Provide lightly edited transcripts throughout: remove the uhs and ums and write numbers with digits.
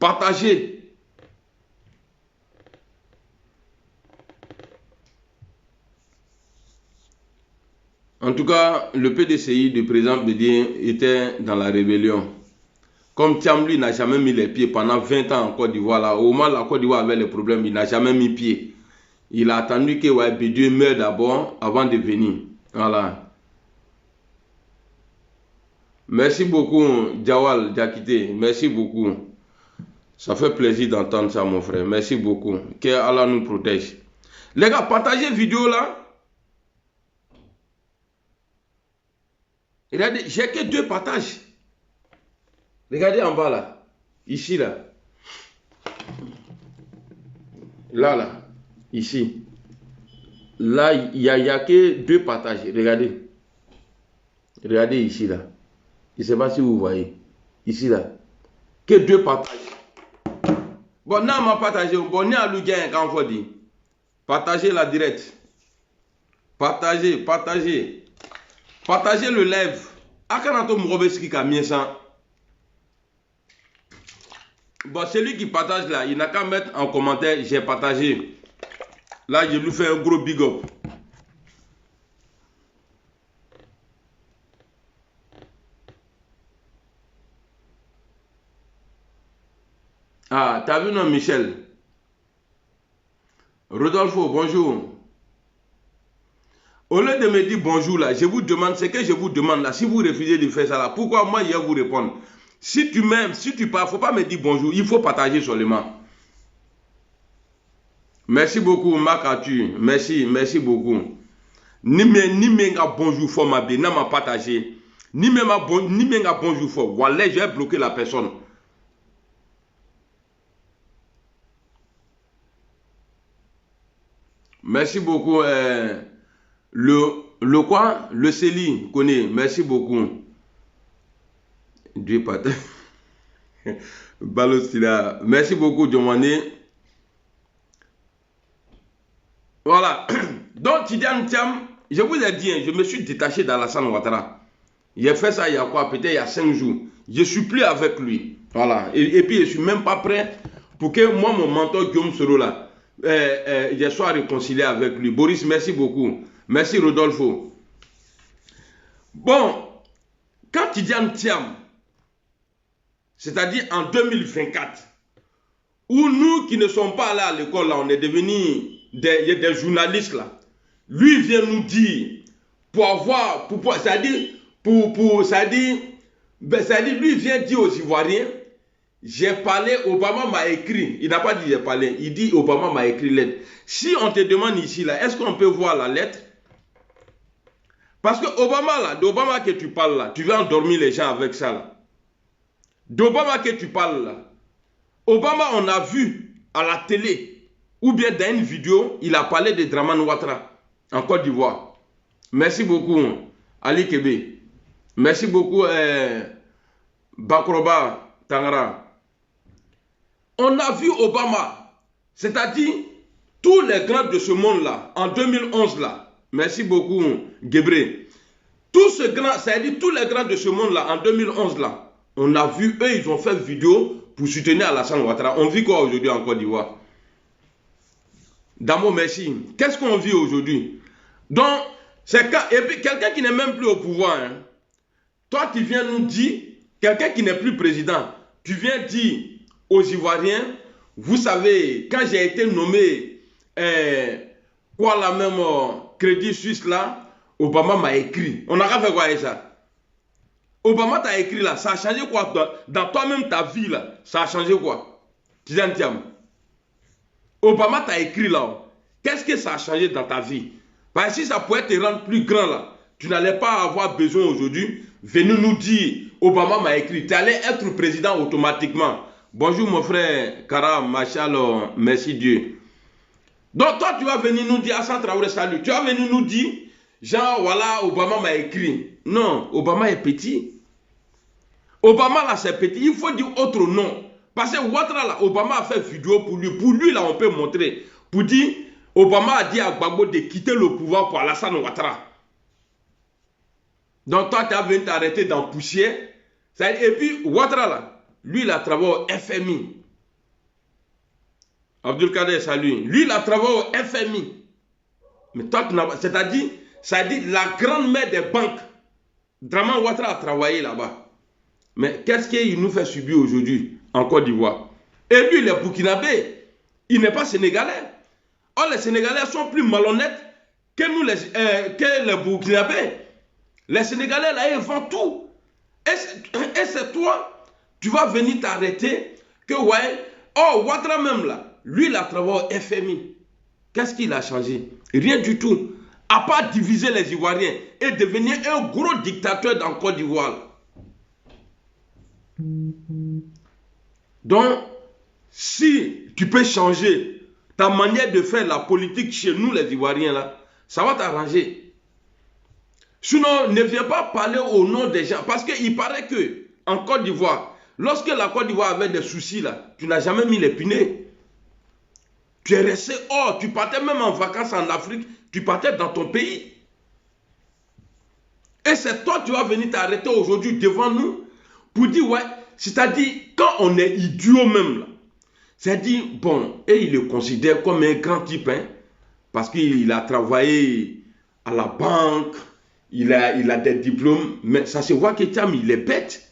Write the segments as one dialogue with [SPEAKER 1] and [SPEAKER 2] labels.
[SPEAKER 1] Partagez. En tout cas, le PDCI du président Bédien était dans la rébellion. Comme Thiam, lui, n'a jamais mis les pieds pendant 20 ans en Côte d'Ivoire, là, au moment où la Côte d'Ivoire avait les problèmes, il n'a jamais mis pied. Il a attendu que ouais, Bédien meure d'abord avant de venir. Voilà. Merci beaucoup, Jawal Diakité. Merci beaucoup. Ça fait plaisir d'entendre ça, mon frère. Merci beaucoup. Que Allah nous protège. Les gars, partagez la vidéo là. Regardez, j'ai que 2 partages. Regardez en bas là. Ici là. Là. Ici. Là, il n'y a que 2 partages. Regardez. Regardez ici là. Je ne sais pas si vous voyez. Ici là. Que 2 partages. Bon, non, m'a partagé. Bon, ni à l'ougain quand il faut dire. Partagez la direct. Partagez. Partagez le live. Akanato Mourobeski qui a mis ça. Bon, celui qui partage là, il n'a qu'à mettre en commentaire, j'ai partagé. Là, je lui fais un gros big up. Ah, t'as vu non, Michel? Rodolfo, bonjour. Au lieu de me dire bonjour là, je vous demande, ce que je vous demande là, si vous refusez de faire ça là, pourquoi moi je vais vous répondre? Si tu m'aimes, si tu pars, il ne faut pas me dire bonjour, il faut partager seulement. Merci beaucoup, Marc Arthur. Merci beaucoup. Ni menga bonjour fort ma bien, n'a m'a partagé. Ni menga bonjour fort. Voilà, je vais bloquer la personne. Merci beaucoup. Le quoi? Le Céli connaît. Merci beaucoup. Dieu partage. Balostila. Merci beaucoup, Diomane. Voilà. Donc, Tidiane Thiam, je vous ai dit, je me suis détaché d'Alassane Ouattara. J'ai fait ça il y a quoi? Peut-être il y a 5 jours. Je ne suis plus avec lui. Voilà. Et puis, je ne suis même pas prêt pour que moi, mon mentor Guillaume Soro là, je sois réconcilié avec lui. Boris, merci beaucoup. Merci Rodolfo. Bon, quand Tidiane Thiam, c'est-à-dire en 2024, où nous qui ne sommes pas allés à l'école, là, on est devenus des journalistes, là, lui vient nous dire, pour avoir, c'est-à-dire, lui vient dire aux Ivoiriens, j'ai parlé, Obama m'a écrit, il n'a pas dit j'ai parlé, il dit Obama m'a écrit lettre. Si on te demande ici, là, est-ce qu'on peut voir la lettre? Parce que Obama, là, d'Obama que tu parles, là, tu veux endormir les gens avec ça, là. D'Obama que tu parles, là, Obama, on a vu à la télé, ou bien dans une vidéo, il a parlé de Dramane Ouattara, en Côte d'Ivoire. Merci beaucoup, Ali Kébé. Merci beaucoup, Bakroba Tangara. On a vu Obama, c'est-à-dire tous les grands de ce monde-là, en 2011, là. Merci beaucoup, Gebré. Tout ce grand, c'est-à-dire tous les grands de ce monde-là, en 2011, là, on a vu, eux, ils ont fait vidéo pour soutenir Alassane Ouattara. On vit quoi aujourd'hui en Côte d'Ivoire? Damo, merci. Qu'est-ce qu'on vit aujourd'hui? Donc, c'est quelqu'un qui n'est même plus au pouvoir. Hein. Toi, tu viens nous dire, quelqu'un qui n'est plus président, tu viens dire aux Ivoiriens, vous savez, quand j'ai été nommé, quoi la même Crédit Suisse là, Obama m'a écrit. On n'a qu'à faire quoi avec ça? Obama t'a écrit là, ça a changé quoi dans toi-même ta vie là? Ça a changé quoi? Tidiane Thiam. Obama t'a écrit là. Qu'est-ce que ça a changé dans ta vie? Parce que si ça pouvait te rendre plus grand là, tu n'allais pas avoir besoin aujourd'hui. Venez nous dire, Obama m'a écrit. Tu allais être président automatiquement. Bonjour mon frère Karam, Machallah, merci Dieu. Donc toi tu vas venir nous dire, Hassan Traoré, salut. Tu vas venir nous dire, genre voilà, Obama m'a écrit. Non, Obama est petit. Obama là c'est petit, il faut dire autre nom. Parce que Ouattara là, Obama a fait vidéo pour lui. Pour lui là, on peut montrer. Pour dire, Obama a dit à Gbagbo de quitter le pouvoir pour Alassane Ouattara. Donc toi, tu as venu t'arrêter dans poussière. Et puis Ouattara là, lui il a travaillé au FMI. Abdulkader, salut. Lui, il a travaillé au FMI. Mais toi, tu n'as pas. C'est-à-dire, ça dit la grande mère des banques. Draman Ouattara a travaillé là-bas. Mais qu'est-ce qu'il nous fait subir aujourd'hui en Côte d'Ivoire? Et lui, il est burkinabé. Il n'est pas sénégalais. Or, les Sénégalais sont plus malhonnêtes que nous, que les burkinabés. Les Sénégalais, là, ils vendent tout. Et c'est toi, tu vas venir t'arrêter que, ouais, oh, Ouattara même là, lui, il a travaillé au FMI. Qu'est-ce qu'il a changé? Rien du tout. À part diviser les Ivoiriens et devenir un gros dictateur dans Côte d'Ivoire. Donc, si tu peux changer ta manière de faire la politique chez nous, les Ivoiriens, là, ça va t'arranger. Sinon, ne viens pas parler au nom des gens. Parce qu'il paraît que en Côte d'Ivoire, lorsque la Côte d'Ivoire avait des soucis, là, tu n'as jamais mis les punais. Tu es resté hors. Tu partais même en vacances en Afrique. Tu partais dans ton pays. Et c'est toi, tu vas venir t'arrêter aujourd'hui devant nous pour dire, ouais, c'est-à-dire, quand on est idiot même, là, c'est-à-dire, bon, et il le considère comme un grand type, hein, parce qu'il a travaillé à la banque, il a des diplômes, mais ça se voit que Thiam, il est bête.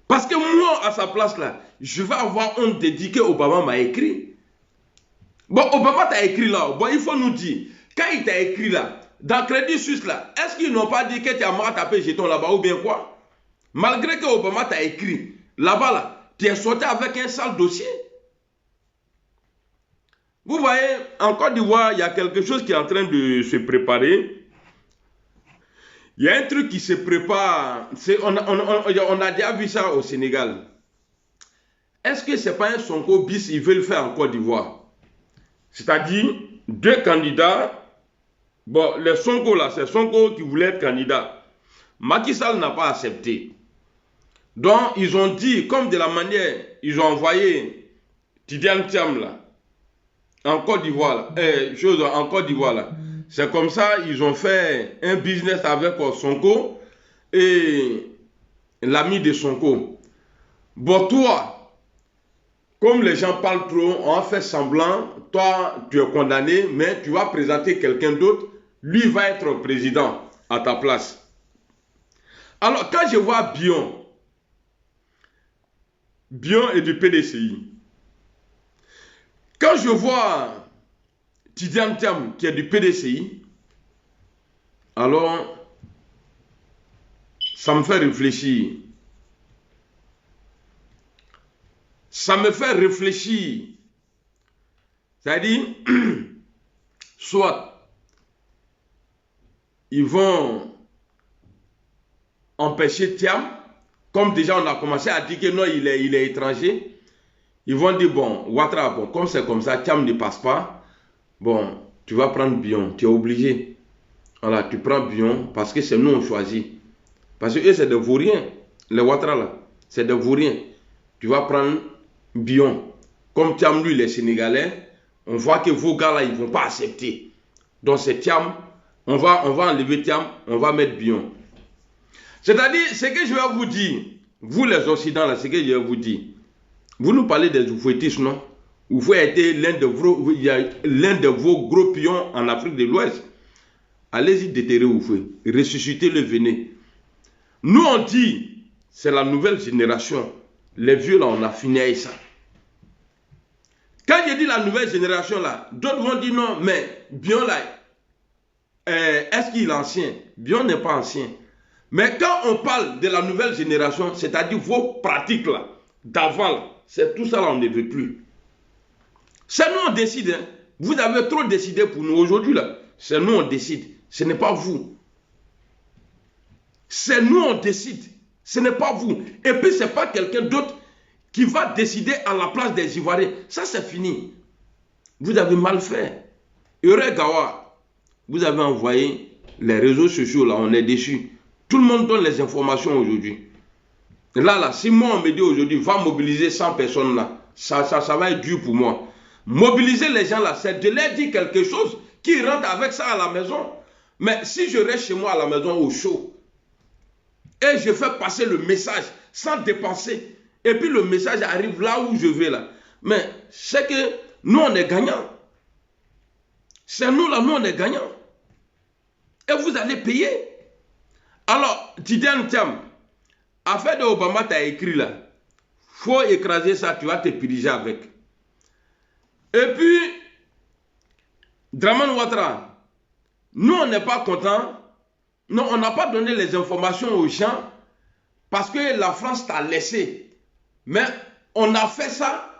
[SPEAKER 1] Parce que moi, à sa place là, je vais avoir honte de dire que Obama m'a écrit. Bon, Obama t'a écrit là, bon, il faut nous dire, quand il t'a écrit là, dans Crédit Suisse là, est-ce qu'ils n'ont pas dit que tu as marre tapé jeton là-bas ou bien quoi? Malgré que Obama t'a écrit, là-bas là, tu es sorti avec un sale dossier. Vous voyez, en Côte d'Ivoire, il y a quelque chose qui est en train de se préparer. Il y a un truc qui se prépare. On a déjà vu ça au Sénégal. Est-ce que ce n'est pas un Sonko bis, ils veulent faire en Côte d'Ivoire? C'est-à-dire, deux candidats. Bon, les Sonko là, c'est Sonko qui voulait être candidat. Macky Sall n'a pas accepté. Donc, ils ont dit, comme de la manière, ils ont envoyé Tidiane Thiam là, en Côte d'Ivoire, en Côte d'Ivoire là. C'est comme ça, ils ont fait un business avec Sonko et l'ami de Sonko. Bon, toi, comme les gens parlent trop, on a fait semblant, toi, tu es condamné, mais tu vas présenter quelqu'un d'autre, lui va être président à ta place. Alors, quand je vois Bion est du PDCI. Quand je vois Tidiane Thiam qui est du PDCI, alors ça me fait réfléchir. Ça me fait réfléchir. C'est-à-dire, soit ils vont empêcher Thiam, comme déjà on a commencé à dire que non, il est étranger. Ils vont dire, bon, Ouattara, bon, comme c'est comme ça, Thiam ne passe pas. Bon, tu vas prendre Bion, tu es obligé. Voilà, tu prends Bion parce que c'est nous on choisit. Parce que eux, c'est des vauriens. Les Ouattara là, c'est des vauriens. Tu vas prendre Bion. Comme Thiam, lui, les Sénégalais, on voit que vos gars là, ils ne vont pas accepter. Donc c'est Thiam, on va enlever Thiam, on va mettre Bion. C'est-à-dire, ce que je vais vous dire, vous les Occidentaux là, ce que je vais vous dire, vous nous parlez des Oufouettistes, non? Oufouet a été l'un de vos gros pions en Afrique de l'Ouest. Allez-y déterrer Oufouet, ressuscitez-le, venez. Nous on dit, c'est la nouvelle génération. Les vieux là, on a fini avec ça. Quand je dis la nouvelle génération là, d'autres vont dire non, mais Bion là, est-ce qu'il est ancien? Bion n'est pas ancien. Mais quand on parle de la nouvelle génération, c'est-à-dire vos pratiques là, d'avant là, c'est tout ça là, on ne veut plus. C'est nous on décide. Hein. Vous avez trop décidé pour nous aujourd'hui là. C'est nous on décide. Ce n'est pas vous. C'est nous on décide. Ce n'est pas vous. Et puis ce n'est pas quelqu'un d'autre qui va décider à la place des Ivoiriens. Ça c'est fini. Vous avez mal fait. Heureux Gawa, vous avez envoyé les réseaux sociaux là, on est déçus. Tout le monde donne les informations aujourd'hui. Là, si moi on me dit aujourd'hui, va mobiliser 100 personnes là, ça va être dur pour moi. Mobiliser les gens là, c'est de leur dire quelque chose qui rentre avec ça à la maison. Mais si je reste chez moi à la maison au chaud, et je fais passer le message sans dépenser, et puis le message arrive là où je vais là, mais c'est que nous on est gagnants. C'est nous là, nous on est gagnants. Et vous allez payer. Alors, Tidiane Thiam, affaire de Obama, tu as écrit là. Faut écraser ça, tu vas te piriger avec. Et puis, Dramane Ouattara, nous on n'est pas contents. Non, on n'a pas donné les informations aux gens parce que la France t'a laissé. Mais on a fait ça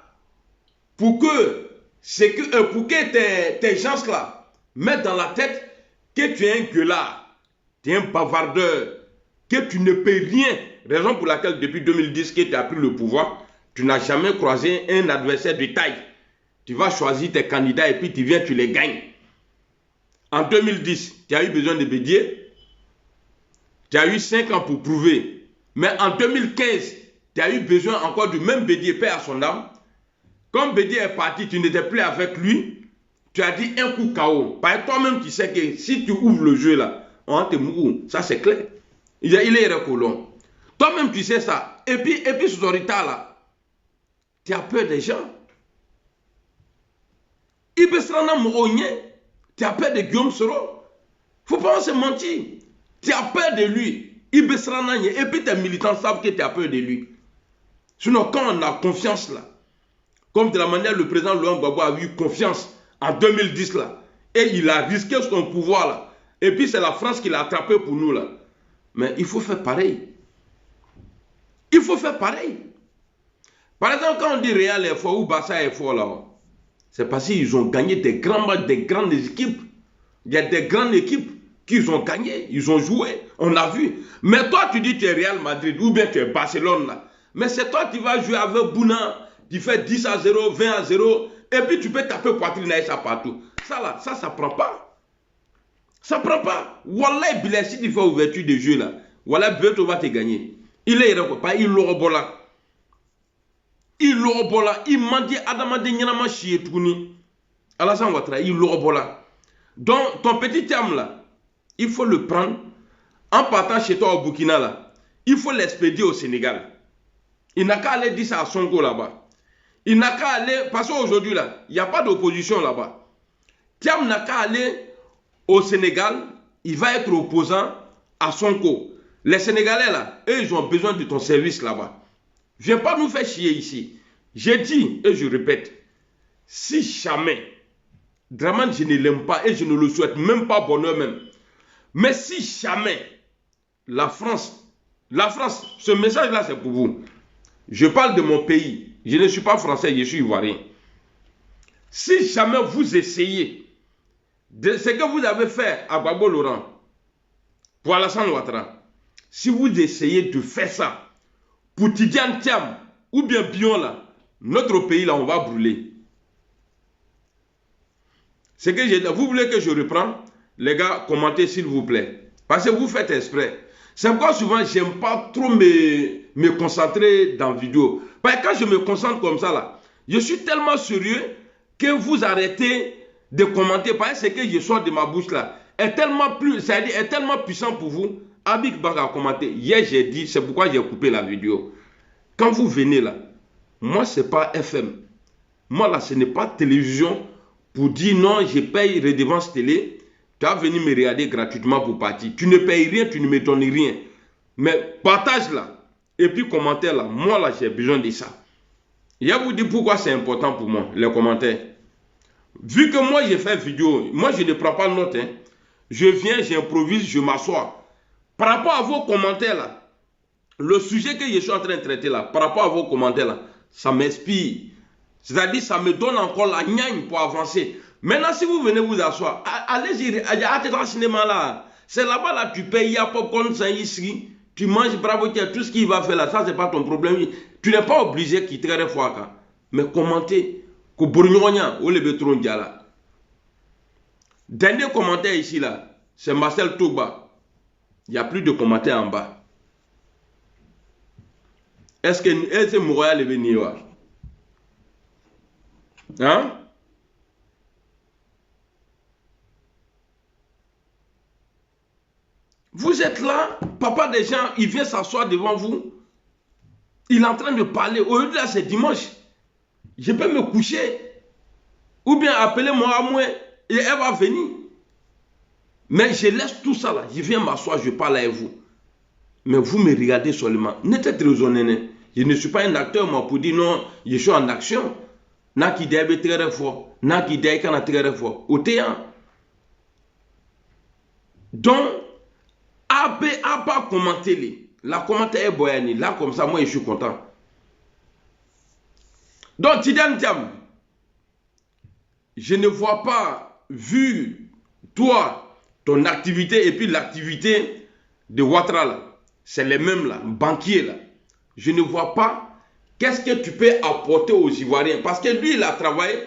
[SPEAKER 1] pour que, tes gens là mettent dans la tête que tu es un gueulard, tu es un bavardeur, que tu ne payes rien. Raison pour laquelle depuis 2010 que tu as pris le pouvoir, tu n'as jamais croisé un adversaire de taille. Tu vas choisir tes candidats et puis tu viens, tu les gagnes. En 2010, tu as eu besoin de Bédié. Tu as eu 5 ans pour prouver. Mais en 2015, tu as eu besoin encore du même Bédié, paix à son âme. Comme Bédié est parti, tu n'étais plus avec lui. Tu as dit un coup KO. Parce que toi-même, tu sais que si tu ouvres le jeu là, on va te mourir. Ça, c'est clair. Il est recolon. Toi-même, tu sais ça. Et puis ce Zorita là, tu as peur des gens. Ibesrana Mouronien, tu as peur de Guillaume Soro. Faut pas se mentir. Tu as peur de lui. Ibesrana, et puis tes militants savent que tu as peur de lui. Sinon, quand on a confiance là, comme de la manière le président Laurent Gbagbo a eu confiance en 2010 là, et il a risqué son pouvoir là, et puis c'est la France qui l'a attrapé pour nous là. Mais il faut faire pareil. Il faut faire pareil. Par exemple, quand on dit Real est fort ou Barça est fort là, c'est parce qu'ils ont gagné des grandes équipes. Il y a des grandes équipes qu'ils ont gagné, ils ont joué, on a vu. Mais toi, tu dis que tu es Real Madrid ou bien tu es Barcelone là. Mais c'est toi qui vas jouer avec Bouna, tu fais 10-0, 20-0, et puis tu peux taper poitrine et ça partout. Ça là, ça prend pas. Ça prend pas. Wallah, Bilal, si tu fais ouverture de jeu là, Wallah, Beto va te gagner. Il est pas, il l'aurobola. Il l'aurobola. Il m'a dit Adama de Nyanama Chie Touni. Alassane Ouattara, il l'aurobola. Donc, ton petit terme là, il faut le prendre en partant chez toi au Burkina là. Il faut l'expédier au Sénégal. Il n'a qu'à aller dire ça à Sonko là-bas. Il n'a qu'à aller, parce qu'aujourd'hui là, il n'y a pas d'opposition là-bas. Thiam n'a qu'à aller au Sénégal, il va être opposant à Sonko. Les Sénégalais là, eux, ils ont besoin de ton service là-bas. Viens pas nous faire chier ici. J'ai dit, et je répète, si jamais, Dramane, je ne l'aime pas et je ne le souhaite même pas bonheur même. Mais si jamais, la France, ce message là c'est pour vous. Je parle de mon pays. Je ne suis pas français, je suis ivoirien. Si jamais vous essayez de ce que vous avez fait à Gbagbo Laurent, pour Alassane Ouattara, si vous essayez de faire ça, pour Tidiane Thiam, ou bien Bion là, notre pays là, on va brûler. C'est que vous voulez que je reprenne? Les gars, commentez s'il vous plaît. Parce que vous faites exprès. C'est pourquoi souvent, j'aime pas trop me concentrer dans la vidéo. Parce que quand je me concentre comme ça, là, je suis tellement sérieux que vous arrêtez de commenter. Parce que ce que je sors de ma bouche là est tellement est tellement puissant pour vous. Abik Bang a commenté. Hier, j'ai dit, c'est pourquoi j'ai coupé la vidéo. Quand vous venez là, moi, ce n'est pas FM. Moi, là, ce n'est pas télévision pour dire non, je paye redevance télé. Tu vas venir me regarder gratuitement pour partir. Tu ne payes rien, tu ne me donnes rien. Mais partage là. Et puis commentaire là. Moi là, j'ai besoin de ça. Et je vous dis pourquoi c'est important pour moi, les commentaires. Vu que moi j'ai fait vidéo, moi je ne prends pas note. Hein. Je viens, j'improvise, je m'assois. Par rapport à vos commentaires là, le sujet que je suis en train de traiter là, par rapport à vos commentaires là, ça m'inspire. C'est-à-dire ça me donne encore la gnagne pour avancer. Maintenant, si vous venez vous asseoir, allez-y, à un cinéma là. C'est là-bas, là, tu payes, il y a popcorn, c'est ici. Tu manges, bravo, tu as tout ce qu'il va faire là. Ça, c'est pas ton problème. Tu n'es pas obligé de quitter les fois. Mais commentez. Que Bourgnonia, ou le bétron là. Dernier commentaire ici là, c'est Marcel Touba. Il n'y a plus de commentaires en bas. Est-ce que Montréal est venu? Hein? Vous êtes là, papa des gens, il vient s'asseoir devant vous. Il est en train de parler. Aujourd'hui, là, c'est dimanche. Je peux me coucher. Ou bien appelez-moi à moi et elle va venir. Mais je laisse tout ça là. Je viens m'asseoir, je parle avec vous. Mais vous me regardez seulement. N'êtes pas raisonné. Je ne suis pas un acteur, moi, pour dire non, je suis en action. N'a qui débute très fort. N'a qui débute très fort. Au théâtre. Donc, a pas commenté. La commentaire est boyani. Là, comme ça, moi, je suis content. Donc, Tidiane Thiam, je ne vois pas, vu toi, ton activité et puis l'activité de Ouattara là, c'est les mêmes là, banquiers là. Je ne vois pas qu'est-ce que tu peux apporter aux Ivoiriens. Parce que lui, il a travaillé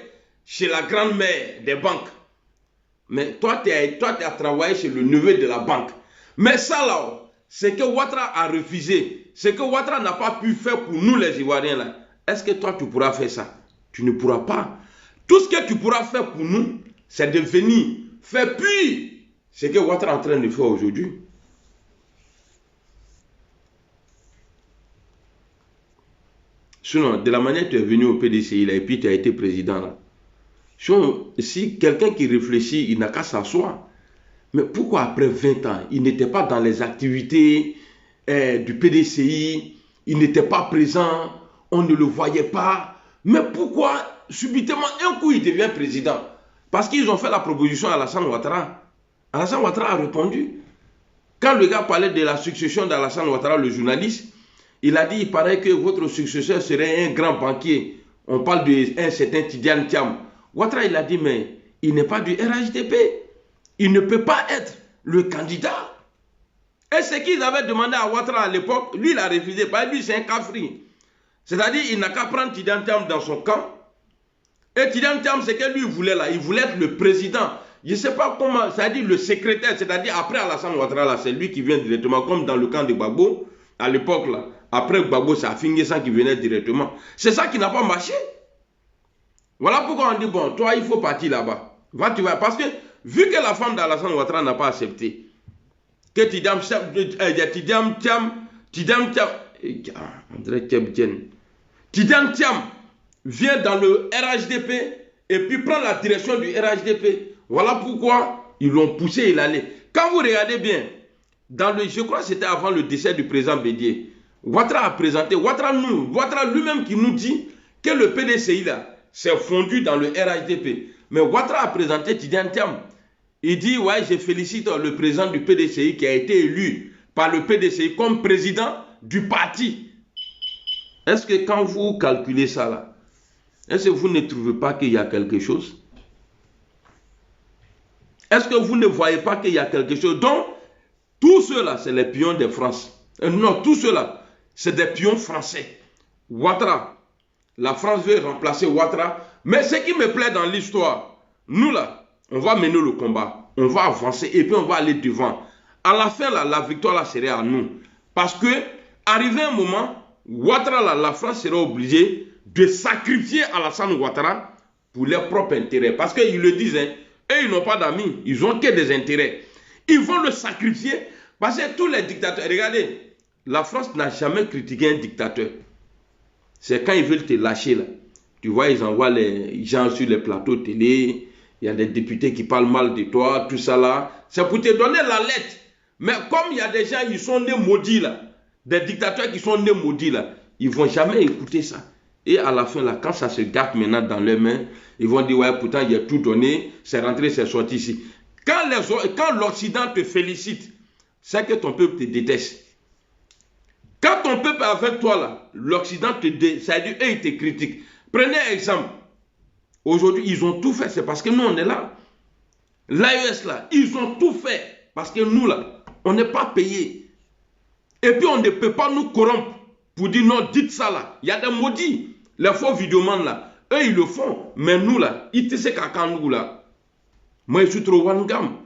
[SPEAKER 1] chez la grand-mère des banques. Mais toi, tu as travaillé chez le neveu de la banque. Mais ça là, c'est que Ouattara a refusé. C'est que Ouattara n'a pas pu faire pour nous les Ivoiriens là. Est-ce que toi, tu pourras faire ça? Tu ne pourras pas. Tout ce que tu pourras faire pour nous, c'est de venir faire puis ce que Ouattara est en train de faire aujourd'hui. Sinon, de la manière que tu es venu au PDCI là, et puis tu as été président là. Sinon, si quelqu'un qui réfléchit, il n'a qu'à s'asseoir. Mais pourquoi après 20 ans, il n'était pas dans les activités du PDCI, il n'était pas présent, on ne le voyait pas. Mais pourquoi subitement, un coup, il devient président? Parce qu'ils ont fait la proposition à Alassane Ouattara. Alassane Ouattara a répondu. Quand le gars parlait de la succession d'Alassane Ouattara, le journaliste, il a dit, il paraît que votre successeur serait un grand banquier. On parle d'un certain Tidiane Thiam. Ouattara, il a dit, mais il n'est pas du RHDP. Il ne peut pas être le candidat. Et ce qu'ils avaient demandé à Ouattara à l'époque, lui, il a refusé. Parce que lui, c'est un cafri. C'est-à-dire, il n'a qu'à prendre Tidiane Thiam dans son camp. Et Tidiane Thiam, c'est que lui, il voulait là. Il voulait être le président. Je ne sais pas comment, c'est-à-dire le secrétaire, c'est-à-dire après Alassane Ouattara, là, c'est lui qui vient directement, comme dans le camp de Gbagbo, à l'époque, là. Après Gbagbo, c'est Afinguessan qui venait directement. C'est ça qui n'a pas marché. Voilà pourquoi on dit, bon, toi, il faut partir là-bas. Va, tu vas. Parce que, vu que la femme d'Alassane Ouattara n'a pas accepté, que Tidiane Thiam vient dans le RHDP et puis prend la direction du RHDP. Voilà pourquoi ils l'ont poussé, il allait. Quand vous regardez bien, je crois que c'était avant le décès du président Bédié, Ouattara a présenté, Ouattara lui-même qui nous dit que le PDCI là, s'est fondu dans le RHDP. Mais Ouattara a présenté Tidiane Thiam. Il dit, ouais, je félicite le président du PDCI qui a été élu par le PDCI comme président du parti. Est-ce que quand vous calculez ça là, est-ce que vous ne trouvez pas qu'il y a quelque chose? Est-ce que vous ne voyez pas qu'il y a quelque chose? Donc, tout cela, c'est les pions de France. Non, tout cela, c'est des pions français. Ouattara, la France veut remplacer Ouattara. Mais ce qui me plaît dans l'histoire, nous là, on va mener le combat. On va avancer et puis on va aller devant. À la fin, là, la victoire là serait à nous. Parce que, arrivé un moment, Ouattara, là, la France serait obligée de sacrifier Alassane Ouattara pour leurs propres intérêts. Parce qu'ils le disent, hein, eux, ils n'ont pas d'amis. Ils n'ont que des intérêts. Ils vont le sacrifier parce que tous les dictateurs... Regardez, la France n'a jamais critiqué un dictateur. C'est quand ils veulent te lâcher, là. Tu vois, ils envoient les gens sur les plateaux télé. Il y a des députés qui parlent mal de toi, tout ça là. C'est pour te donner la lettre. Mais comme il y a des gens qui sont nés maudits là, des dictateurs qui sont nés maudits là, ils ne vont jamais écouter ça. Et à la fin là, quand ça se gâte maintenant dans leurs mains, ils vont dire, ouais, pourtant il a tout donné, c'est rentré, c'est sorti ici. Quand l'Occident te félicite, c'est que ton peuple te déteste. Quand ton peuple est avec toi là, l'Occident te déteste, c'est-à-dire eux ils te critiquent. Prenez exemple. Aujourd'hui, ils ont tout fait, c'est parce que nous on est là. L'AES là, ils ont tout fait parce que nous là, on n'est pas payé. Et puis on ne peut pas nous corrompre pour dire non, dites ça là. Il y a des maudits. Les faux vidéomans là, eux ils le font. Mais nous là, ils te savent qu'à nous là. Moi je suis trop one gam.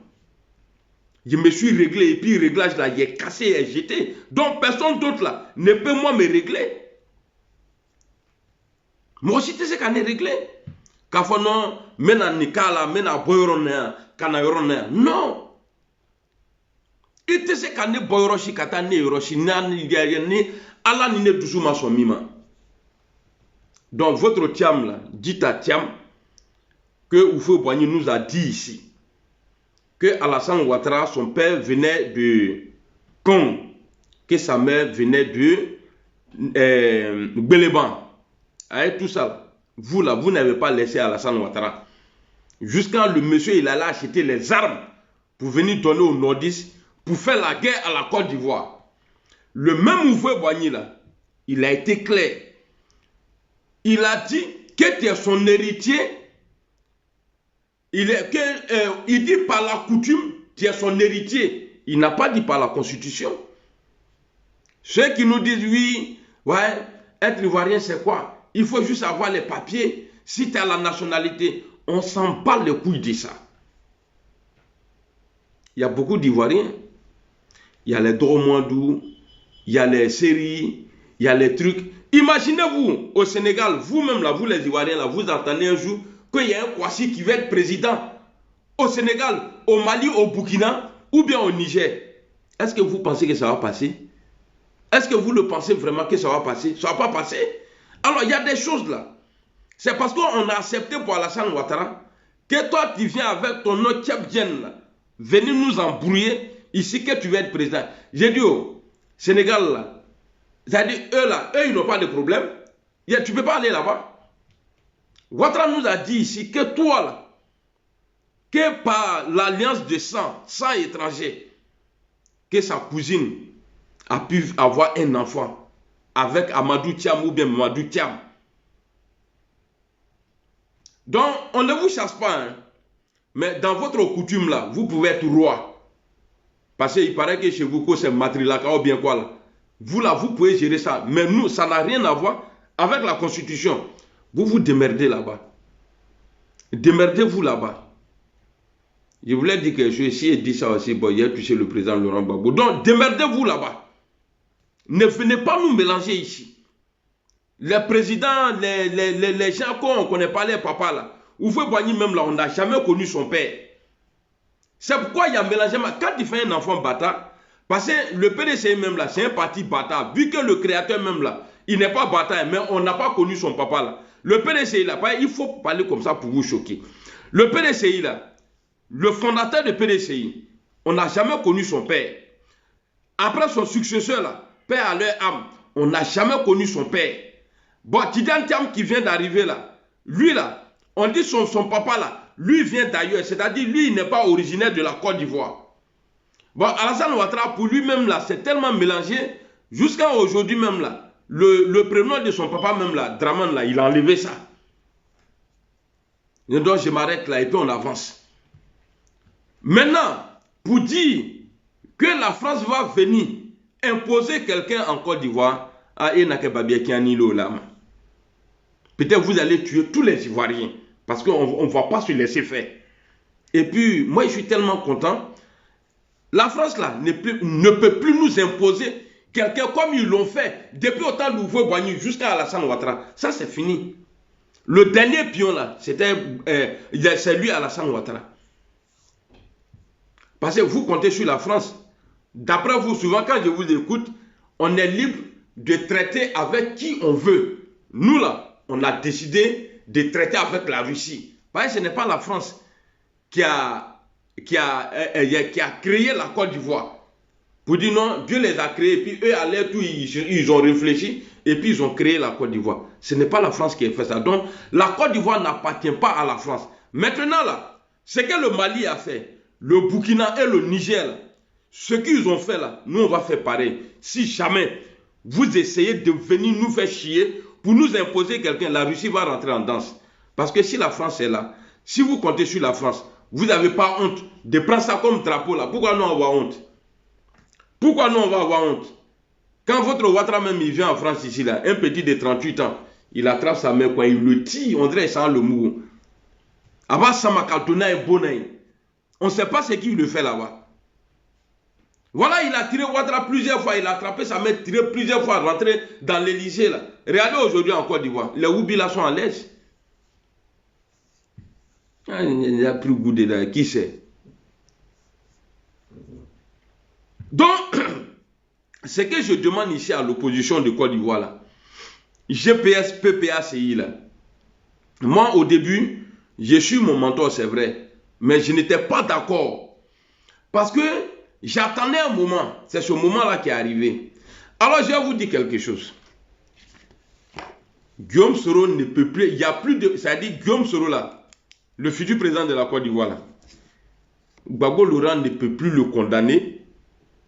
[SPEAKER 1] Je me suis réglé et puis le réglage là, il est cassé et jeté. Donc personne d'autre là ne peut moi me régler. Moi aussi tu sais qu'on est réglé. Quand non, mena nikala, mena boyronea, kana yoronea. Non. Il te sait qu'on est boyroshi kata ne yoroshi nani ni ala ni ne dusuma somima. Donc votre Thiam là, dit à Thiam, que Houphouët-Boigny nous a dit ici que Alassane Ouattara, son père venait de Kong, que sa mère venait de Béléban. Avec tout ça, vous là, vous n'avez pas laissé Alassane Ouattara. Jusqu'à le monsieur, il allait acheter les armes pour venir donner aux nordistes pour faire la guerre à la Côte d'Ivoire. Le même Houphouët-Boigny là, il a été clair. Il a dit que tu es son héritier. Il dit par la coutume, tu es son héritier. Il n'a pas dit par la constitution. Ceux qui nous disent, oui, ouais, être ivoirien c'est quoi? Il faut juste avoir les papiers. Si tu as la nationalité, on s'en bat les couilles de ça. Il y a beaucoup d'Ivoiriens. Il y a les Dromandou, il y a les séries, il y a les trucs. Imaginez-vous, au Sénégal, vous-même là, vous les Ivoiriens là, vous entendez un jour qu'il y a un Kouassi qui va être président. Au Sénégal, au Mali, au Burkina, ou bien au Niger. Est-ce que vous pensez que ça va passer? Est-ce que vous le pensez vraiment que ça va passer? Ça ne va pas passer. Alors, il y a des choses là. C'est parce qu'on a accepté pour Alassane Ouattara que toi, tu viens avec ton autre Tchèbdien là, venir nous embrouiller ici que tu veux être président. J'ai dit au Sénégal là, c'est-à-dire eux ils n'ont pas de problème. Tu ne peux pas aller là-bas. Ouattara nous a dit ici que toi là, que par l'alliance de sang étranger, que sa cousine a pu avoir un enfant avec Amadou Thiam ou bien Mamadou Thiam. Donc, on ne vous chasse pas, hein. Mais dans votre coutume là, vous pouvez être roi. Parce qu'il paraît que chez vous, c'est Matrilaka ou bien quoi là. Vous là, vous pouvez gérer ça. Mais nous, ça n'a rien à voir avec la constitution. Vous vous démerdez là-bas. Démerdez-vous là-bas. Je voulais dire quelque chose ici et dit ça aussi. Bon, il a touché le président Laurent Gbagbo. Donc, démerdez-vous là-bas. Ne venez pas nous mélanger ici. Les présidents, les gens qu'on ne connaît pas, les papas là. Houphouët-Boigny même là, on n'a jamais connu son père. C'est pourquoi il y a mélangé. Quand il fait un enfant bâtard, parce que le PDCI même là, c'est un parti bâtard. Vu que le créateur même là, il n'est pas bâtard, mais on n'a pas connu son papa là. Le PDCI là, il faut parler comme ça pour vous choquer. Le PDCI là, le fondateur de PDCI, on n'a jamais connu son père. Après son successeur là, père à leur âme, on n'a jamais connu son père. Bon, Tidiane Thiam qui vient d'arriver là, lui là, on dit son papa là, lui vient d'ailleurs, c'est-à-dire lui il n'est pas originaire de la Côte d'Ivoire. Bon, Alassane Ouattara pour lui-même là, c'est tellement mélangé, jusqu'à aujourd'hui même là, le prénom de son papa même là, Draman là, il a enlevé ça. Et donc je m'arrête là et puis on avance. Maintenant, pour dire que la France va venir imposer quelqu'un en Côte d'Ivoire, peut-être vous allez tuer tous les Ivoiriens parce qu'on ne va pas se laisser faire. Et puis, moi, je suis tellement content. La France, là, ne peut plus nous imposer quelqu'un comme ils l'ont fait depuis autant de Houphouët-Boigny jusqu'à Alassane Ouattara. Ça, c'est fini. Le dernier pion, là, c'est lui, Alassane Ouattara. Parce que vous comptez sur la France. D'après vous, souvent, quand je vous écoute, on est libre de traiter avec qui on veut. Nous, là, on a décidé de traiter avec la Russie. Parce que ce n'est pas la France qui a créé la Côte d'Ivoire. Pour dire non, Dieu les a créés, et puis eux, à l'air tout, ils ont réfléchi, et puis ils ont créé la Côte d'Ivoire. Ce n'est pas la France qui a fait ça. Donc, la Côte d'Ivoire n'appartient pas à la France. Maintenant, là, ce que le Mali a fait, le Burkina et le Niger, là, ce qu'ils ont fait là, nous on va faire pareil. Si jamais vous essayez de venir nous faire chier pour nous imposer quelqu'un, la Russie va rentrer en danse. Parce que si la France est là, si vous comptez sur la France, vous n'avez pas honte de prendre ça comme drapeau là. Pourquoi nous on va avoir honte? Pourquoi nous on va avoir honte? Quand votre Ouattara même il vient en France ici là, un petit de 38 ans, il attrape sa main, quoi, il le tire, on dirait ça le mou. Avant Samakaltona et Bonaï, on ne sait pas ce qu'il le fait là-bas. Voilà, il a tiré Ouattara plusieurs fois, il a attrapé sa main, tiré plusieurs fois, rentré dans l'Élysée là. Regardez aujourd'hui en Côte d'Ivoire, les Oubi là sont à l'aise. Il a pris goût de là, qui sait? Donc, ce que je demande ici à l'opposition de Côte d'Ivoire là, GPS, PPACI là, moi au début, Je suis mon mentor, c'est vrai. Mais je n'étais pas d'accord. Parce que j'attendais un moment. C'est ce moment-là qui est arrivé. Alors, je vais vous dire quelque chose. Guillaume Soro ne peut plus. Il n'y a plus de. C'est-à-dire, Guillaume Soro, là, le futur président de la Côte d'Ivoire, là, Gbagbo Laurent ne peut plus le condamner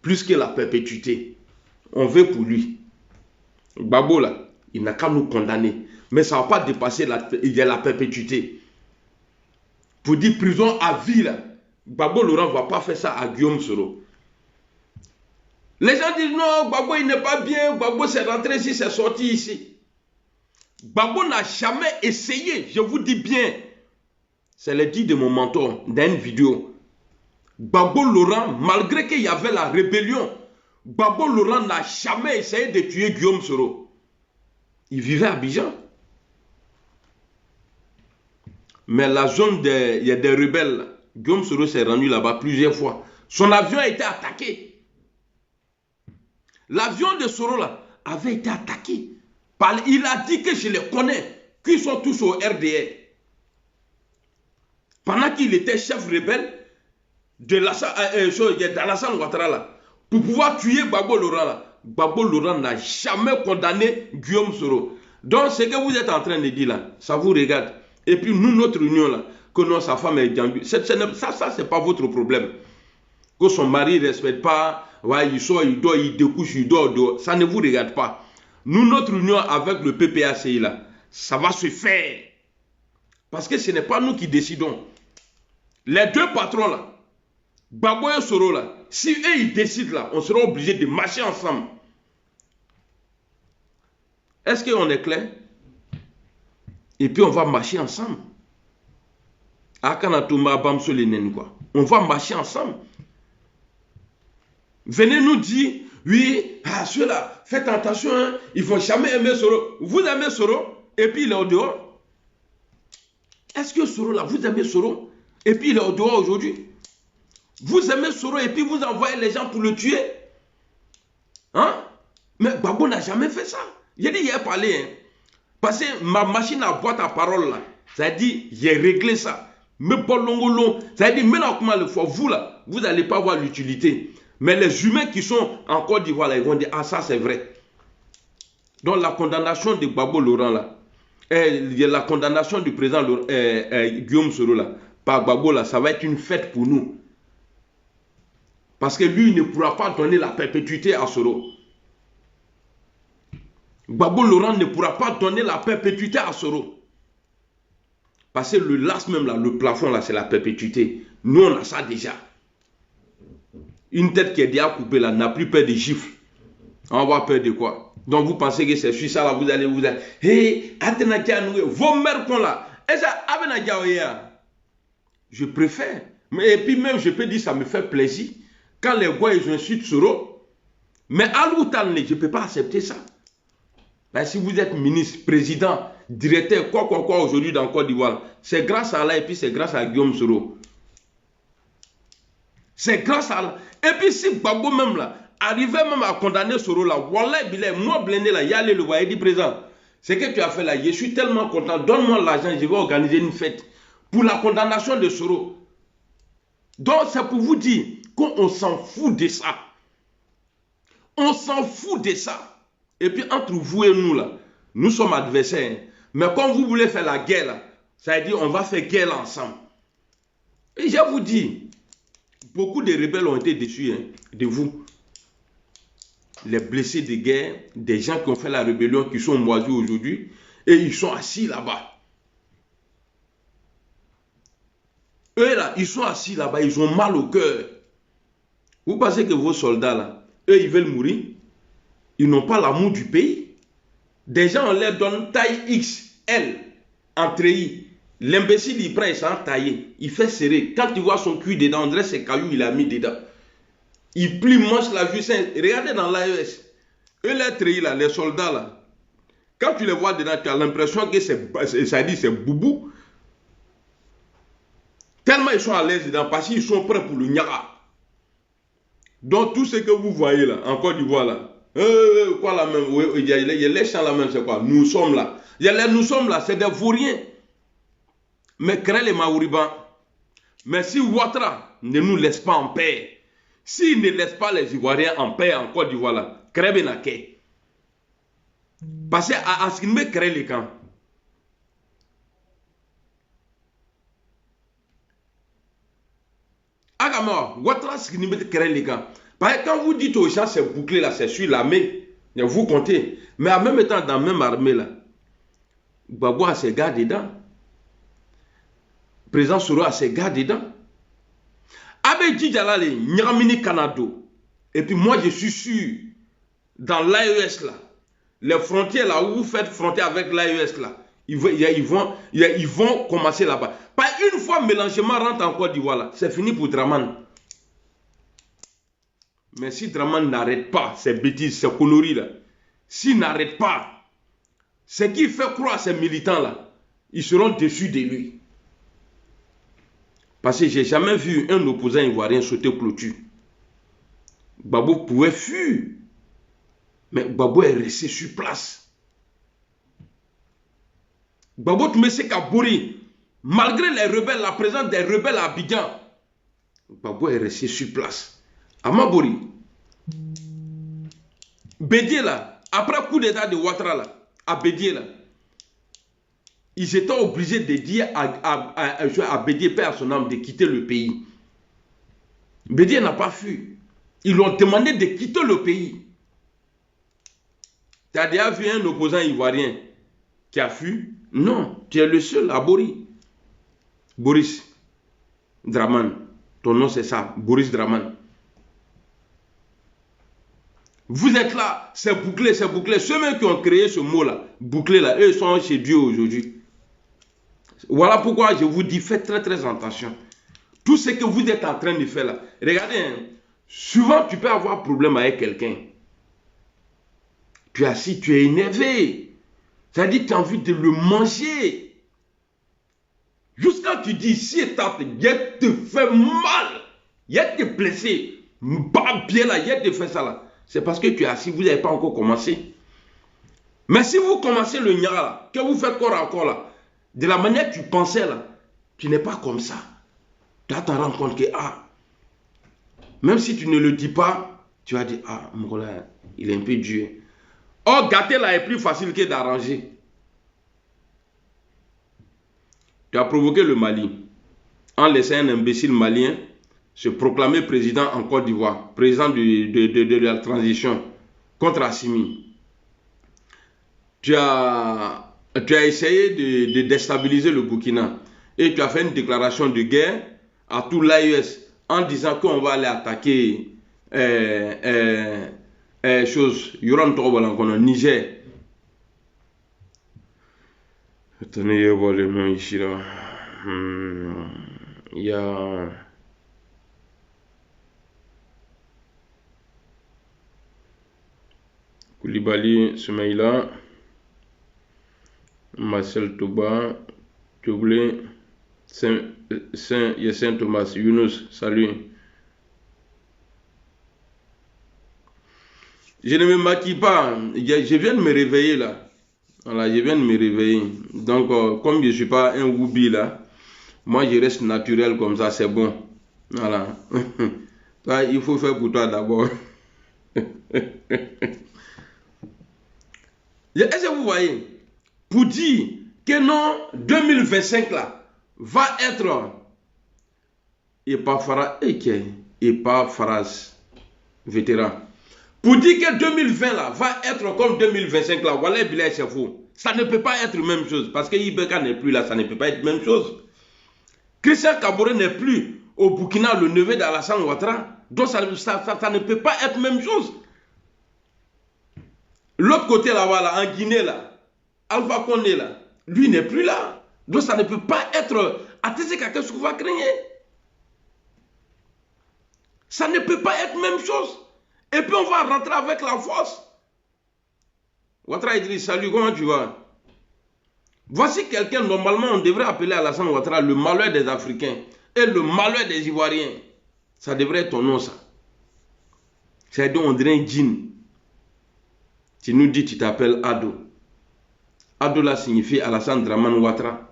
[SPEAKER 1] plus que la perpétuité. On veut pour lui. Gbagbo, là, il n'a qu'à nous condamner. Mais ça ne va pas dépasser la perpétuité. Pour dire prison à vie, là, Gbagbo Laurent ne va pas faire ça à Guillaume Soro. Les gens disent non, Gbagbo il n'est pas bien, Gbagbo c'est rentré ici, c'est sorti ici. Gbagbo n'a jamais essayé, je vous dis bien. C'est le dit de mon mentor dans une vidéo. Gbagbo Laurent, malgré qu'il y avait la rébellion, Gbagbo Laurent n'a jamais essayé de tuer Guillaume Soro. Il vivait à Abidjan. Mais la zone il y a des rebelles, là. Guillaume Soro s'est rendu là-bas plusieurs fois. Son avion a été attaqué. L'avion de Soro là avait été attaqué. Il a dit que je les connais, qu'ils sont tous au RDR. Pendant qu'il était chef rebelle de d'Alassane Ouattara là, pour pouvoir tuer Gbagbo Laurent là, Gbagbo Laurent n'a jamais condamné Guillaume Soro. Donc ce que vous êtes en train de dire là, ça vous regarde. Et puis nous, notre union là, que non, sa femme est gambue, ça c'est pas votre problème. Que son mari ne respecte pas, ouais, il sort, il dort, il découche, il dort, ça ne vous regarde pas. Nous, notre union avec le PPACI là, ça va se faire. Parce que ce n'est pas nous qui décidons. Les deux patrons là, Gbagbo et Soro là, si eux ils décident là, on sera obligé de marcher ensemble. Est-ce qu'on est clair? Et puis on va marcher ensemble. On va marcher ensemble. Venez nous dire, oui, ceux-là, faites attention, hein, ils ne vont jamais aimer Soro. Vous aimez Soro, et puis il est au dehors. Est-ce que Soro, là, vous aimez Soro, et puis il est au dehors aujourd'hui? Vous aimez Soro, et puis vous envoyez les gens pour le tuer? Hein? Mais Gbagbo n'a jamais fait ça. J'ai dit, il a parlé, hein. Parce que ma machine à boîte à parole, là, ça dit, j'ai réglé ça. Mais pas long, ça dit, maintenant, comment le fois, vous, là, vous n'allez pas voir l'utilité. Mais les humains qui sont en Côte d'Ivoire, ils vont dire, ah ça c'est vrai. Donc la condamnation de Gbagbo Laurent, là, la condamnation du président Guillaume Soro, là, par Gbagbo, là, ça va être une fête pour nous. Parce que lui, il ne pourra pas donner la perpétuité à Soro. Gbagbo Laurent ne pourra pas donner la perpétuité à Soro. Parce que le last même, là, le plafond, là, c'est la perpétuité. Nous, on a ça déjà. Une tête qui est déjà coupée là n'a plus peur de gifles. On va avoir peur de quoi? Donc vous pensez que c'est sur ça là, vous allez. Hey, vos mères qu'on là. Je préfère. Et puis même, je peux dire, ça me fait plaisir. Quand les gars, ils insultent Soro. Mais à l'outal, je ne peux pas accepter ça. Ben, si vous êtes ministre, président, directeur, quoi aujourd'hui dans Côte d'Ivoire, c'est grâce à Allah et puis c'est grâce à Guillaume Soro. C'est grâce à Allah. Et puis si Gbagbo même là, arrivait même à condamner Soro là, Wallah Bilay, moi blindé là, y aller le voir, il dit présent, ce que tu as fait là, je suis tellement content, donne-moi l'argent, je vais organiser une fête pour la condamnation de Soro. Donc c'est pour vous dire qu'on s'en fout de ça. On s'en fout de ça. Et puis entre vous et nous là, nous sommes adversaires. Mais quand vous voulez faire la guerre là, ça veut dire on va faire guerre là ensemble. Et je vous dis, beaucoup de rebelles ont été déçus de vous. Les blessés de guerre, des gens qui ont fait la rébellion, qui sont moisis aujourd'hui, et ils sont assis là-bas. Eux là, ils sont assis là-bas, ils ont mal au cœur. Vous pensez que vos soldats là, eux ils veulent mourir? Ils n'ont pas l'amour du pays. Des gens, on leur donne taille XL en treillis. L'imbécile, il prend et s'en tailler. Il fait serrer. Quand tu vois son cul dedans, on dirait ses cailloux, il a mis dedans. Il plie, mange la justice. Regardez dans l'AES. Eux, les treillis là, les soldats là. Quand tu les vois dedans, tu as l'impression que c'est boubou. Tellement ils sont à l'aise dedans, parce qu'ils sont prêts pour le nyara. Donc tout ce que vous voyez là, en Côte d'Ivoire là, quoi la même, il y a les champs là même, c'est quoi? Nous sommes là. Il y a les nous sommes là, c'est des vauriens. mais créer les Maouriba. Mais si Ouattara ne nous laisse pas en paix, s'il ne laisse pas les Ivoiriens en paix en Côte d'Ivoire, là, créer Benake. Parce qu'à ce qu'il me crée les camps. Agama, Ouattara, ce qu'il me crée les camps. Parce que quand vous dites aux gens, c'est bouclé là, c'est sur l'armée, vous comptez. Mais en même temps, dans la même armée là, Gbagbo a ses gars dedans. Président Soro a ses gars dedans. Abe Djidjalale, Nyamini Kanado. Et puis moi, je suis sûr, dans l'AES là, les frontières là, où vous faites frontière avec l'AES là, ils vont commencer là-bas. Pas une fois mélangement rentre en Côte d'Ivoire là, c'est fini pour Draman. Mais si Draman n'arrête pas ces bêtises, ces conneries là, s'il n'arrête pas, ce qui fait croire à ces militants là, ils seront déçus de lui. Parce que j'ai jamais vu un opposant ivoirien sauter clôture. Gbagbo pouvait fuir, mais Gbagbo est resté sur place. Gbagbo Toumé Kabori, malgré les rebelles, la présence des rebelles à Abidjan, Gbagbo est resté sur place. Amabori, Bédié là, après le coup d'état de Ouattara là, à Bédié là, ils étaient obligés de dire à Bédié, père à son âme, de quitter le pays. Bédié n'a pas fui. Ils lui ont demandé de quitter le pays. Tu as déjà vu un opposant ivoirien qui a fui? Non, tu es le seul à Bori. Boris Draman. Ton nom c'est ça, Boris Draman. Vous êtes là, c'est bouclé, c'est bouclé. Ceux-mêmes qui ont créé ce mot-là, bouclé là, eux sont chez Dieu aujourd'hui. Voilà pourquoi je vous dis, faites très très attention. Tout ce que vous êtes en train de faire là, regardez, hein, souvent tu peux avoir problème avec quelqu'un. Tu es assis, tu es énervé. C'est-à-dire que tu as envie de le manger. Jusqu'à tu dis, si il te fait mal, il te blessé, bien là, il te fait ça là. C'est parce que tu es assis, vous n'avez pas encore commencé. Mais si vous commencez le nya là, que vous faites corps à corps là, de la manière que tu pensais là, tu n'es pas comme ça. Tu vas te rendre compte que, même si tu ne le dis pas, tu vas dire, mon gars, il est un peu dur. Or, gâter là est plus facile que d'arranger. Tu as provoqué le Mali en laissant un imbécile malien se proclamer président en Côte d'Ivoire, président de la transition contre Assimi. Tu as essayé de déstabiliser le Burkina et tu as fait une déclaration de guerre à tout l'AES en disant qu'on va aller attaquer Niger. Attendez, voir le nom ici là. Il y a Koulibaly, Soumaïla, Marcel Touba, Toublé, Saint Thomas, Younous, salut. Je ne me maquille pas, je viens de me réveiller là. Voilà, je viens de me réveiller. Donc, comme je ne suis pas un woubi là, moi je reste naturel comme ça, c'est bon. Voilà. Toi, il faut faire pour toi d'abord. Est-ce que vous voyez? Pour dire que non, 2025 là, va être et pas Faras, vétéran. Pour dire que 2020 là, va être comme 2025 là, voilà, c'est faux. Ça ne peut pas être la même chose. Parce que Ibeka n'est plus là, ça ne peut pas être la même chose. Christian Kaboré n'est plus au Burkina, le neveu d'Alassane Ouattara. Donc ça ne peut pas être la même chose. L'autre côté là-bas, là, en Guinée, là, Alpha Condé, là, lui n'est plus là. Donc ça ne peut pas être attesté qu'à ce qu'on va craigner. Ça ne peut pas être la même chose. Et puis on va rentrer avec la force. Ouattara Idriss, salut, comment tu vas? Voici quelqu'un, normalement on devrait appeler Alassane Ouattara le malheur des Africains et le malheur des Ivoiriens. Ça devrait être ton nom, ça. C'est-à-dire on dirait un djinn. Tu nous dis tu t'appelles Ado. Ado là signifie Alassane Draman Ouattara.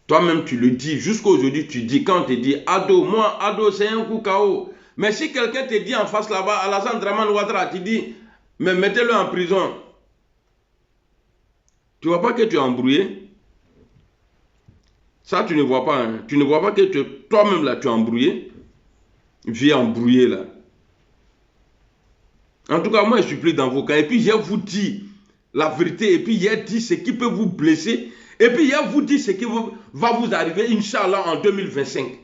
[SPEAKER 1] Toi-même, tu le dis. Jusqu'à aujourd'hui, tu dis, quand on te dit Ado, moi, Ado, c'est un coup KO. Mais si quelqu'un te dit en face là-bas, Alassane Dramane Ouattara, tu dis, mais mettez-le en prison. Tu ne vois pas que tu es embrouillé? Ça, tu ne vois pas. Hein? Tu ne vois pas que toi-même, là, tu es embrouillé? Viens embrouillé, là. En tout cas, moi, je suis plus dans vos cas. Et puis, je vous dis la vérité. Et puis, j'ai dit ce qui peut vous blesser. Et puis, je vous dis ce qui va vous arriver, Inch'Allah, en 2025.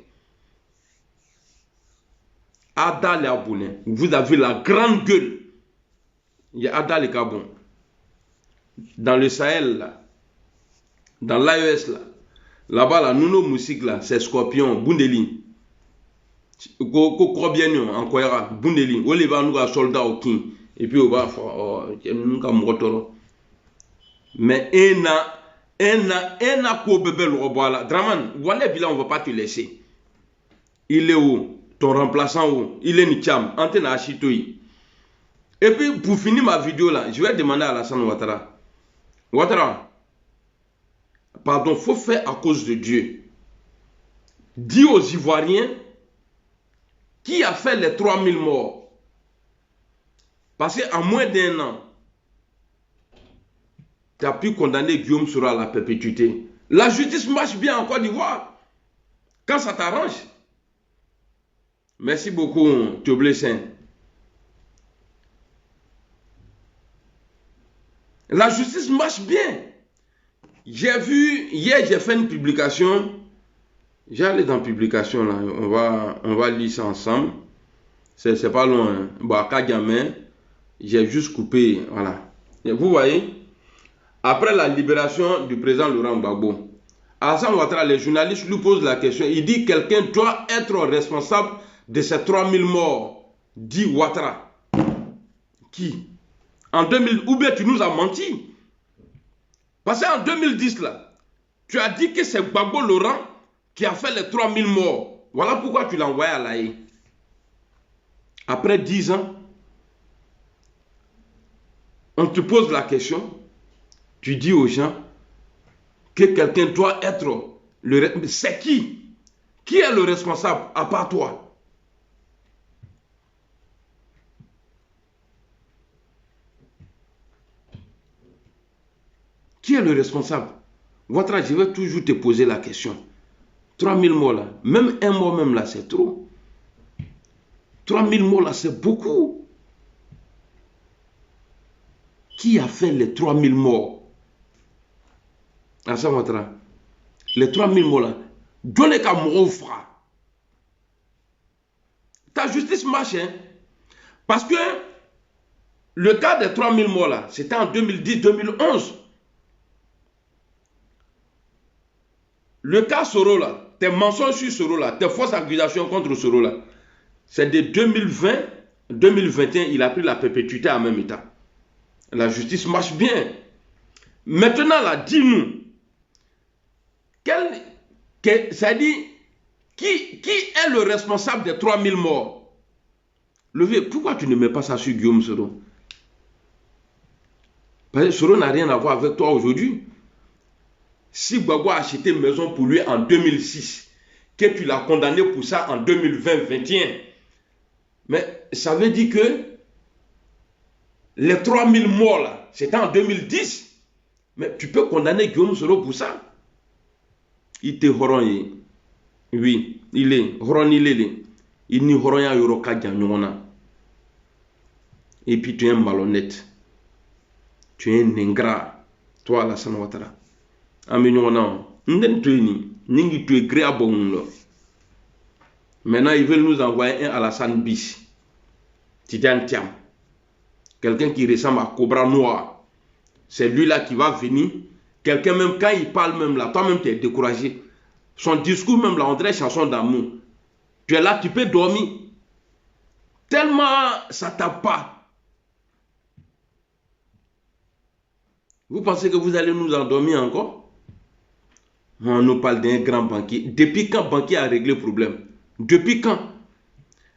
[SPEAKER 1] Ada les Aboulins, vous avez la grande gueule. Il y a Ada les Gabon. Dans le Sahel, là. Dans l'AES, là. Là-bas, là, nous, nos musiques, là, c'est Scorpion, Bundeli. Ko bien en Koyara, Bundeli. On les va nous à soldat au King. Et puis, on va faire, mais un a quoi bébé le robot là. Draman, voilà, on ne va pas te laisser. Il est où? Ton remplaçant où? Il est Nicham, Antena Achitoui. Et puis, pour finir ma vidéo là, je vais demander à Alassane Ouattara. Ouattara, pardon, faut faire à cause de Dieu. Dis aux Ivoiriens qui a fait les 3000 morts. Parce qu'en moins d'un an, tu as pu condamner Guillaume Soro à la perpétuité. La justice marche bien en Côte d'Ivoire. Quand ça t'arrange. Merci beaucoup, Théoblé Saint. La justice marche bien. J'ai vu, hier j'ai fait une publication. J'allais dans la publication là, on va lire ça ensemble. C'est pas loin. Bon, à Kagame, j'ai juste coupé, voilà. Et vous voyez, après la libération du président Laurent Gbagbo, Alassane Ouattara, les journalistes lui posent la question. Il dit quelqu'un doit être responsable de ces 3000 morts. Dit Ouattara. Qui? En 2000, ou bien tu nous as menti. Parce qu'en 2010, là, tu as dit que c'est Gbagbo Laurent qui a fait les 3000 morts. Voilà pourquoi tu l'as envoyé à l'AE. Après 10 ans, on te pose la question, tu dis aux gens que quelqu'un doit être le... C'est qui? Qui est le responsable à part toi? Qui est le responsable? Ouattara, je vais toujours te poser la question. 3000 morts là, même un mort même là, c'est trop. 3000 morts là, c'est beaucoup. Qui a fait les 3000 morts? Alassane Ouattara, les 3000 morts là, donnez qu'à mon frère. Ta justice marche, hein? Parce que le cas des 3000 morts là, c'était en 2010-2011. Le cas Soro là, tes mensonges sur Soro là, tes fausses accusations contre Soro là, c'est de 2020-2021, il a pris la perpétuité en même état. La justice marche bien. Maintenant là, dis-nous, c'est-à-dire, qui est le responsable des 3000 morts? Levé, pourquoi tu ne mets pas ça sur Guillaume Soro? Parce que Soro n'a rien à voir avec toi aujourd'hui. Si Gbagbo a acheté une maison pour lui en 2006, que tu l'as condamné pour ça en 2020-2021, mais ça veut dire que les 3000 morts là, c'était en 2010. Mais tu peux condamner Guillaume Soro pour ça. Il te horonye. Oui, il est horonilele. Il n'y horonya yoroka djanyona. Et puis tu es un malhonnête. Tu es un ingrat. Toi, Alassane Ouattara. Maintenant, ils veulent nous envoyer un Alassane bis. Tidiane Thiam. Quelqu'un qui ressemble à Cobra Noir. C'est lui-là qui va venir. Quelqu'un même, quand il parle même là, toi-même tu es découragé. Son discours même là, on dirait chanson d'amour. Tu es là, tu peux dormir. Tellement ça t'a pas. Vous pensez que vous allez nous endormir encore? On nous parle d'un grand banquier. Depuis quand banquier a réglé le problème? Depuis quand?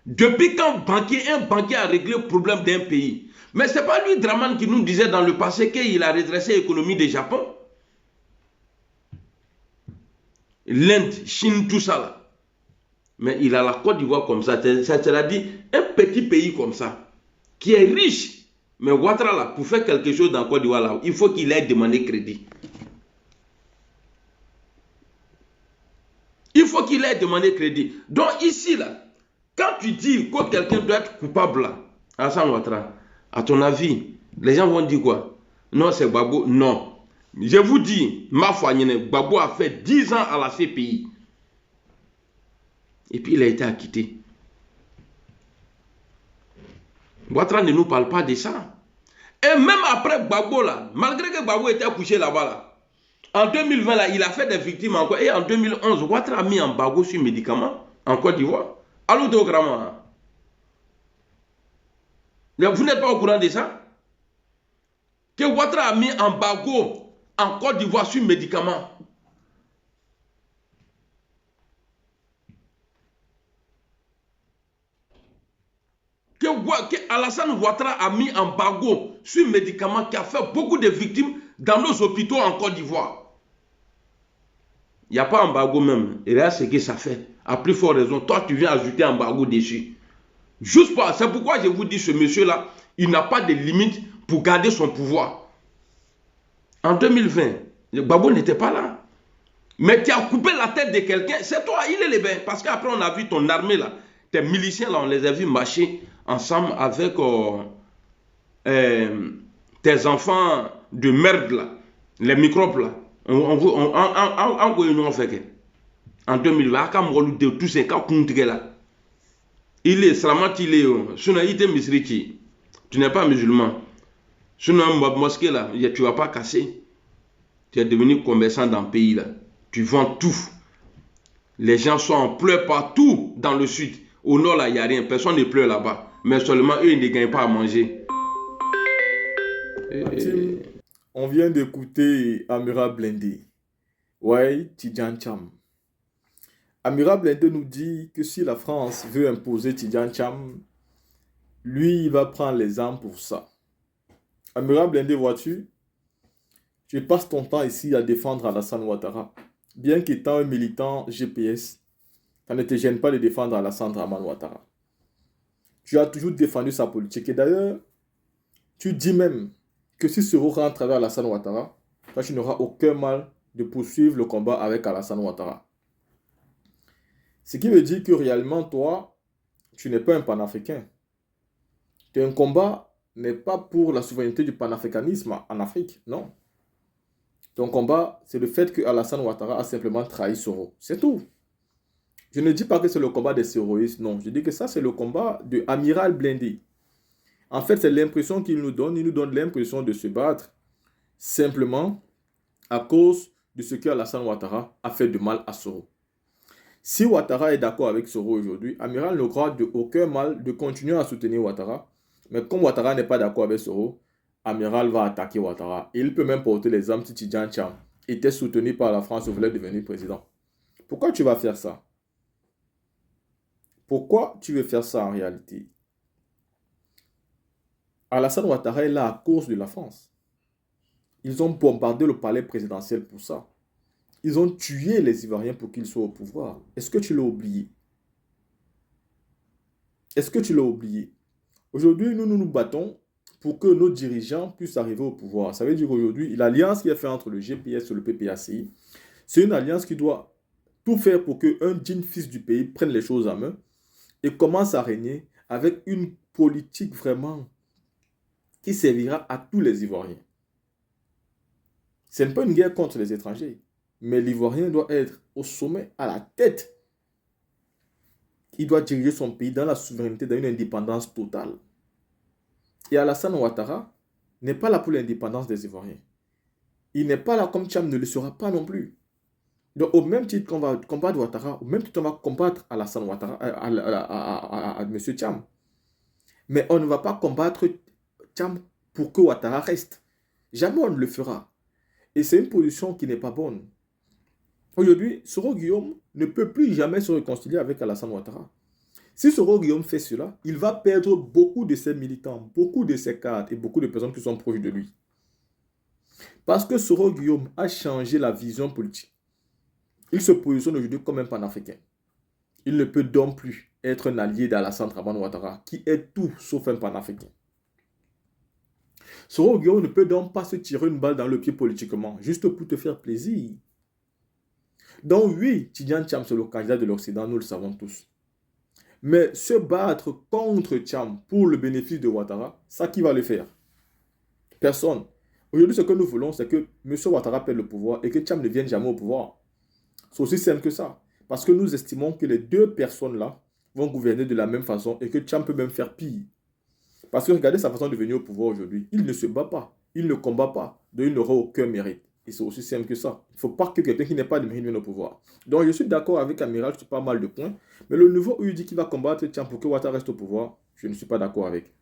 [SPEAKER 1] Depuis quand un banquier a réglé le problème d'un pays? Mais ce n'est pas lui, Dramane, qui nous disait dans le passé qu'il a redressé l'économie du Japon. l'Inde, Chine, tout ça là. Mais il a la Côte d'Ivoire comme ça. C'est-à-dire un petit pays comme ça, qui est riche. Mais Ouattara là, pour faire quelque chose dans la Côte d'Ivoire là, il faut qu'il ait demandé crédit. Il faut qu'il ait demandé crédit. Donc ici là, quand tu dis que quelqu'un doit être coupable là, Alassane Ouattara, à ton avis, les gens vont dire quoi? Non, c'est Gbagbo. Non. Je vous dis, ma foi, Gbagbo a fait 10 ans à la CPI. Et puis il a été acquitté. Ouattara ne nous parle pas de ça. Et même après Gbagbo là, malgré que Gbagbo était couché là-bas là, en 2020 là, il a fait des victimes encore. Et en 2011, Ouattara a mis embargo sur médicaments en Côte d'Ivoire. Allô, Théograma. Vous n'êtes pas au courant de ça? Que Ouattara a mis embargo en Côte d'Ivoire sur médicaments. Que Alassane Ouattara a mis embargo sur médicaments qui a fait beaucoup de victimes dans nos hôpitaux en Côte d'Ivoire. Il n'y a pas embargo même. Et là, ce que ça fait. À plus forte raison, toi, tu viens ajouter embargo dessus. Juste pas. C'est pourquoi je vous dis, ce monsieur-là, il n'a pas de limite pour garder son pouvoir. En 2020, Gbagbo n'était pas là. Mais tu as coupé la tête de quelqu'un, c'est toi, il est le bien. Parce qu'après, on a vu ton armée là, tes miliciens là, on les a vus marcher ensemble avec tes enfants de merde là, les microbes là. En 2020, tous ces cas, il est salamat, il est sinon il est misriti. Tu n'es pas musulman. Sinon, mosquée là, tu ne vas pas casser. Tu es devenu commerçant dans le pays là. Tu vends tout. Les gens sont en pleurs partout dans le sud. Au nord là, il n'y a rien. Personne ne pleure là-bas. Mais seulement eux, ils ne gagnent pas à manger.
[SPEAKER 2] On vient d'écouter Amira Blindé. Ouais, Tidjane Cham. Amira Blindé nous dit que si la France veut imposer Tidjane Cham, lui, il va prendre les armes pour ça. Amira Blindé, vois-tu, tu passes ton temps ici à défendre Alassane Ouattara. Bien qu'étant un militant GPS, ça ne te gêne pas de défendre Alassane Draman Ouattara. Tu as toujours défendu sa politique. Et d'ailleurs, tu dis même que si Soro rentre à travers Alassane Ouattara, toi, tu n'auras aucun mal de poursuivre le combat avec Alassane Ouattara. Ce qui veut dire que réellement, toi, tu n'es pas un panafricain. Ton combat n'est pas pour la souveraineté du panafricanisme en Afrique, non. Ton combat, c'est le fait que Alassane Ouattara a simplement trahi Soro. C'est tout. Je ne dis pas que c'est le combat des soroïstes, non. Je dis que ça, c'est le combat de Amiral Blindé. En fait, c'est l'impression qu'il nous donne. Il nous donne l'impression de se battre simplement à cause de ce que Alassane Ouattara a fait de mal à Soro. Si Ouattara est d'accord avec Soro aujourd'hui, Amiral n'aura de aucun mal de continuer à soutenir Ouattara. Mais comme Ouattara n'est pas d'accord avec Soro, Amiral va attaquer Ouattara. Et il peut même porter les armes si Tidjane Cham était soutenu par la France et voulait devenir président. Pourquoi tu vas faire ça? Pourquoi tu veux faire ça en réalité? Alassane Ouattara est là à cause de la France. Ils ont bombardé le palais présidentiel pour ça. Ils ont tué les Ivoiriens pour qu'ils soient au pouvoir. Est-ce que tu l'as oublié? Est-ce que tu l'as oublié? Aujourd'hui, nous battons pour que nos dirigeants puissent arriver au pouvoir. Ça veut dire qu'aujourd'hui, l'alliance qui est faite entre le GPS et le PPACI, c'est une alliance qui doit tout faire pour qu'un digne fils du pays prenne les choses en main et commence à régner avec une politique vraiment qui servira à tous les Ivoiriens. Ce n'est pas une guerre contre les étrangers, mais l'Ivoirien doit être au sommet, à la tête. Il doit diriger son pays dans la souveraineté, dans une indépendance totale. Et Alassane Ouattara n'est pas là pour l'indépendance des Ivoiriens. Il n'est pas là comme Cham ne le sera pas non plus. Donc au même titre qu'on va combattre Ouattara, au même titre qu'on va combattre Alassane Ouattara, à M. Cham. Mais on ne va pas combattre Cham pour que Ouattara reste. Jamais on ne le fera. Et c'est une position qui n'est pas bonne. Aujourd'hui, Soro Guillaume ne peut plus jamais se réconcilier avec Alassane Ouattara. Si Soro Guillaume fait cela, il va perdre beaucoup de ses militants, beaucoup de ses cadres et beaucoup de personnes qui sont proches de lui. Parce que Soro Guillaume a changé la vision politique. il se positionne aujourd'hui comme un panafricain. Il ne peut donc plus être un allié d'Alassane Dramane Ouattara, qui est tout sauf un panafricain. Soro Guiro ne peut donc pas se tirer une balle dans le pied politiquement, juste pour te faire plaisir. Donc oui, Tidjane Thiam, c'est le candidat de l'Occident, nous le savons tous. Mais se battre contre Thiam pour le bénéfice de Ouattara, ça qui va le faire? Personne. Aujourd'hui, ce que nous voulons, c'est que M. Ouattara perde le pouvoir et que Thiam ne vienne jamais au pouvoir. C'est aussi simple que ça. Parce que nous estimons que les deux personnes-là vont gouverner de la même façon et que Thiam peut même faire pire. Parce que regardez sa façon de venir au pouvoir aujourd'hui. Il ne se bat pas, il ne combat pas, donc il n'aura aucun mérite. Et c'est aussi simple que ça. Il ne faut pas que quelqu'un qui n'ait pas de mérite vienne au pouvoir. Donc je suis d'accord avec Amiral sur pas mal de points, mais le niveau où il dit qu'il va combattre Thiam pour que Ouattara reste au pouvoir, je ne suis pas d'accord avec.